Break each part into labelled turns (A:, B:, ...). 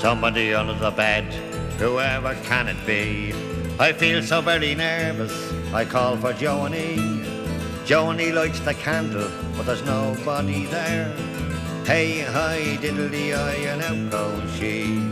A: somebody under the bed. Whoever can it be? I feel so very nervous. I call for Joanie. Joanie lights the candle, but there's nobody there. Hey, hi, diddly-eye, and out goes she.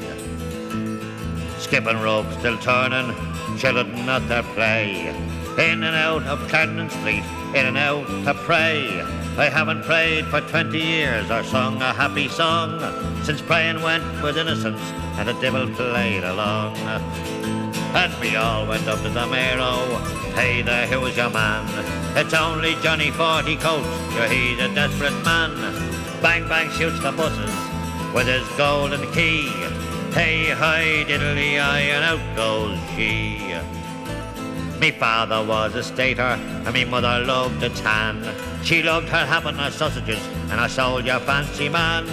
A: Skipping rope, still turning, children at their play. In and out of Clarendon Street, in and out to pray. I haven't prayed for 20 years or sung a happy song, since praying went with innocence and the devil played along. And we all went up to the Mayo. Hey there, who's your man? It's only Johnny 40 Coats, sure he's a desperate man. Bang bang shoots the buses with his golden key. Hey hi diddly-eye, and out goes she. Me father was a stater and me mother loved a tan. She loved her ham and her sausages and her soldier fancy man.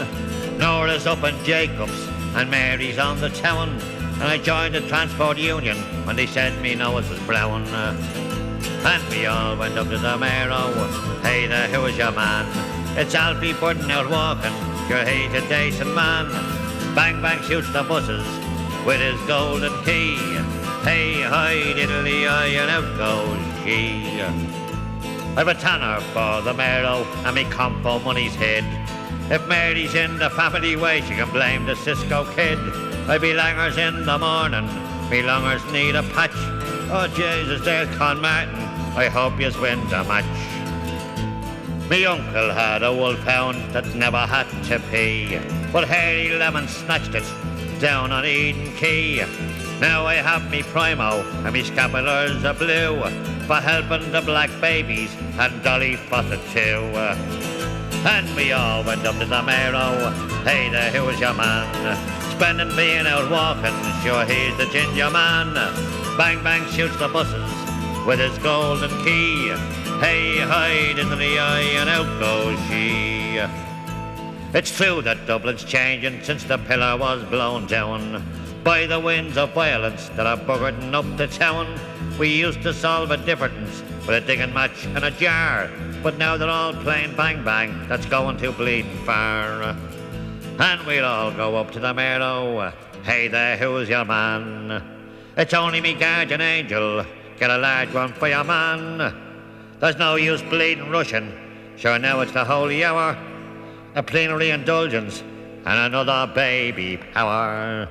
A: Nora's up in Jacobs and Mary's on the town, and I joined the transport union when they said me nose was brown. And we all went up to the Mayo. Hey there, who is your man? It's Alfie Burton out walking, sure he's a decent man. Bang bang shoots the buses with his golden key. Hey hi diddly-eye, and out goes she. I've a tanner for the Mayo and me compo money's hid. If Mary's in the family way, she can blame the Cisco kid. I be langers in the morning, me longers need a patch. Oh Jesus, there's Con Martin, I hope yous win the match. Me uncle had a wolfhound that never had to pee, but Harry Lemon snatched it down on Eden Quay. Now I have me Primo and me scapulars are blue, for helping the black babies and Dolly Fawcett too. And we all went up to the Mayo. Hey there, who is your man? Spending being out walking, sure he's the ginger man. Bang bang shoots the buses with his golden key. Hey hi diddly-eye, and out goes she. It's true that Dublin's changing since the pillar was blown down by the winds of violence that are buggering up the town. We used to solve a difference with a digging match and a jar, but now they're all playing bang bang, that's going too bleeding far. And we'll all go up to the Mayo. Hey there, who's your man? It's only me guardian angel, get a large one for your man. There's no use bleeding Russian, sure now it's the holy hour. A plenary indulgence and another baby power.